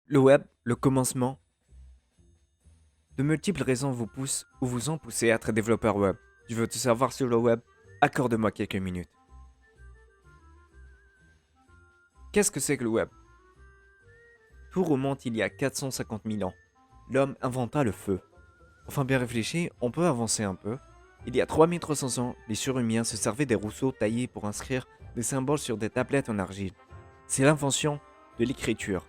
Le web, le commencement. De multiples raisons vous poussent ou vous ont poussé à être développeur web. Tu veux tout savoir sur le web? Accorde-moi quelques minutes. Qu'est-ce que c'est que le web? Tout remonte il y a 450 000 ans. L'homme inventa le feu. Enfin bien réfléchi, on peut avancer un peu. Il y a 3300 ans, les Surumiens se servaient des rousseaux taillés pour inscrire des symboles sur des tablettes en argile. C'est l'invention de l'écriture.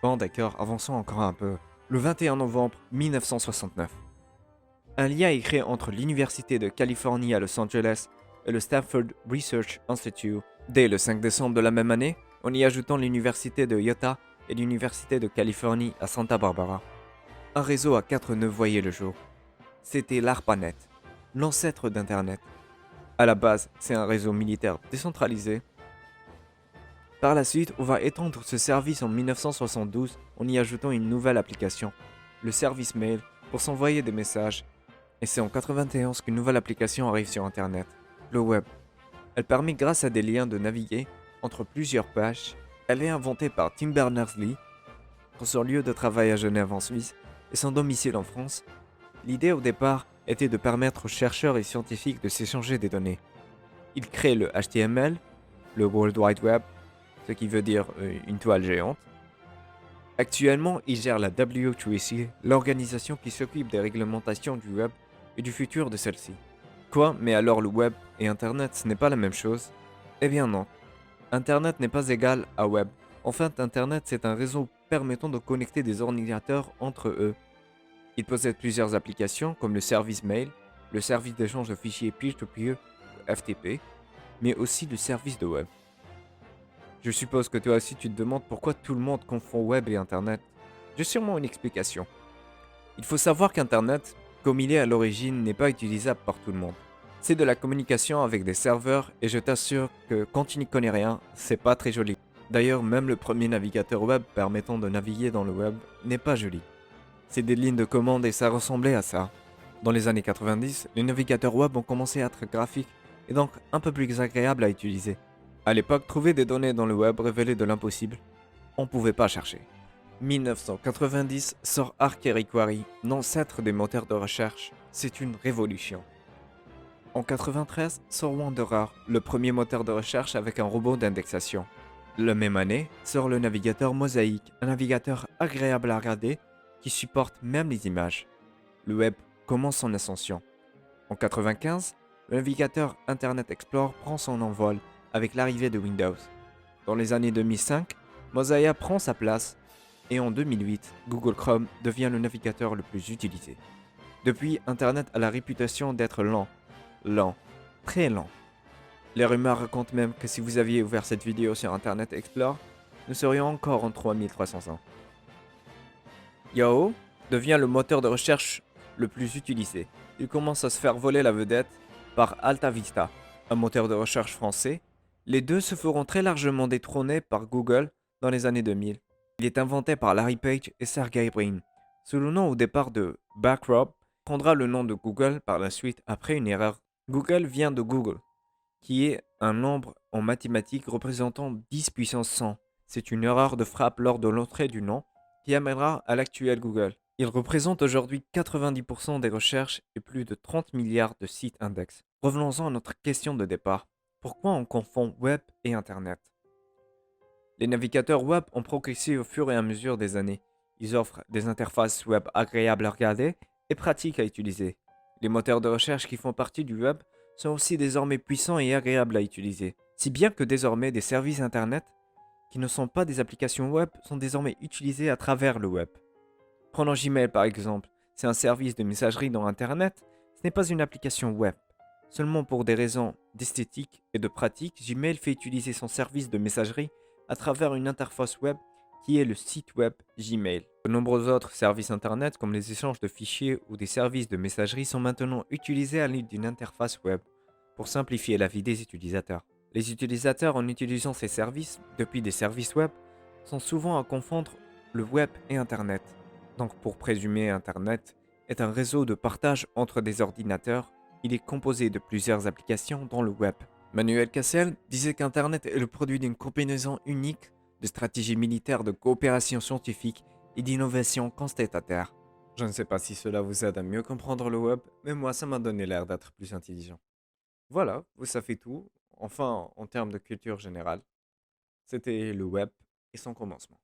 Bon d'accord, avançons encore un peu. Le 21 novembre 1969. Un lien est créé entre l'Université de Californie à Los Angeles et le Stanford Research Institute dès le 5 décembre de la même année, en y ajoutant l'Université de Utah et l'Université de Californie à Santa Barbara. Un réseau à 4 nœuds voyait le jour. C'était l'ARPANET, l'ancêtre d'Internet. À la base, c'est un réseau militaire décentralisé. Par la suite, on va étendre ce service en 1972 en y ajoutant une nouvelle application, le service mail, pour s'envoyer des messages. Et c'est en 91 qu'une nouvelle application arrive sur Internet, le web. Elle permet grâce à des liens de naviguer entre plusieurs pages. Elle est inventée par Tim Berners-Lee pour son lieu de travail à Genève en Suisse et son domicile en France. L'idée au départ était de permettre aux chercheurs et scientifiques de s'échanger des données. Il crée le HTML, le World Wide Web, ce qui veut dire une toile géante. Actuellement, il gère la W3C, l'organisation qui s'occupe des réglementations du web et du futur de celle-ci. Quoi? Mais alors le web et Internet, ce n'est pas la même chose? Eh bien non. Internet n'est pas égal à web. En fait, Internet, c'est un réseau permettant de connecter des ordinateurs entre eux. Il possède plusieurs applications comme le service mail, le service d'échange de fichiers peer-to-peer, le FTP, mais aussi le service de web. Je suppose que toi aussi tu te demandes pourquoi tout le monde confond web et Internet. J'ai sûrement une explication. Il faut savoir qu'Internet, comme il est à l'origine, n'est pas utilisable par tout le monde. C'est de la communication avec des serveurs et je t'assure que quand tu n'y connais rien, c'est pas très joli. D'ailleurs, même le premier navigateur web permettant de naviguer dans le web n'est pas joli. C'est des lignes de commande et ça ressemblait à ça. Dans les années 90, les navigateurs web ont commencé à être graphiques et donc un peu plus agréables à utiliser. À l'époque, trouver des données dans le web révélait de l'impossible. On ne pouvait pas chercher. 1990 sort Arc-et-Requary, l'ancêtre des moteurs de recherche. C'est une révolution. En 93 sort Wanderer, le premier moteur de recherche avec un robot d'indexation. La même année sort le navigateur Mosaic, un navigateur agréable à regarder qui supporte même les images. Le web commence son ascension. En 95, le navigateur Internet Explorer prend son envol avec l'arrivée de Windows. Dans les années 2005, Mozilla prend sa place et en 2008, Google Chrome devient le navigateur le plus utilisé. Depuis, Internet a la réputation d'être lent, très lent. Les rumeurs racontent même que si vous aviez ouvert cette vidéo sur Internet Explorer, nous serions encore en 3300 ans. Yahoo devient le moteur de recherche le plus utilisé. Il commence à se faire voler la vedette par AltaVista, un moteur de recherche français. Les deux se feront très largement détrôner par Google dans les années 2000. Il est inventé par Larry Page et Sergey Brin. Sous le nom au départ de Backrub, prendra le nom de Google par la suite après une erreur. Google vient de Google, qui est un nombre en mathématiques représentant 10 puissance 100. C'est une erreur de frappe lors de l'entrée du nom qui amènera à l'actuel Google. Il représente aujourd'hui 90% des recherches et plus de 30 milliards de sites index. Revenons-en à notre question de départ. Pourquoi on confond web et Internet? Les navigateurs web ont progressé au fur et à mesure des années. Ils offrent des interfaces web agréables à regarder et pratiques à utiliser. Les moteurs de recherche qui font partie du web sont aussi désormais puissants et agréables à utiliser. Si bien que désormais des services Internet qui ne sont pas des applications web sont désormais utilisés à travers le web. Prenons Gmail par exemple. C'est un service de messagerie dans Internet. Ce n'est pas une application web. Seulement pour des raisons d'esthétique et de pratique, Gmail fait utiliser son service de messagerie à travers une interface web qui est le site web Gmail. De nombreux autres services Internet comme les échanges de fichiers ou des services de messagerie sont maintenant utilisés à l'aide d'une interface web pour simplifier la vie des utilisateurs. Les utilisateurs en utilisant ces services depuis des services web sont souvent à confondre le web et Internet. Donc pour présumer, Internet est un réseau de partage entre des ordinateurs. Il est composé de plusieurs applications dans le web. Manuel Cassel disait qu'Internet est le produit d'une combinaison unique de stratégie militaire, de coopération scientifique et d'innovation constatataire. Je ne sais pas si cela vous aide à mieux comprendre le web, mais moi ça m'a donné l'air d'être plus intelligent. Voilà, vous savez tout, enfin en termes de culture générale. C'était le web et son commencement.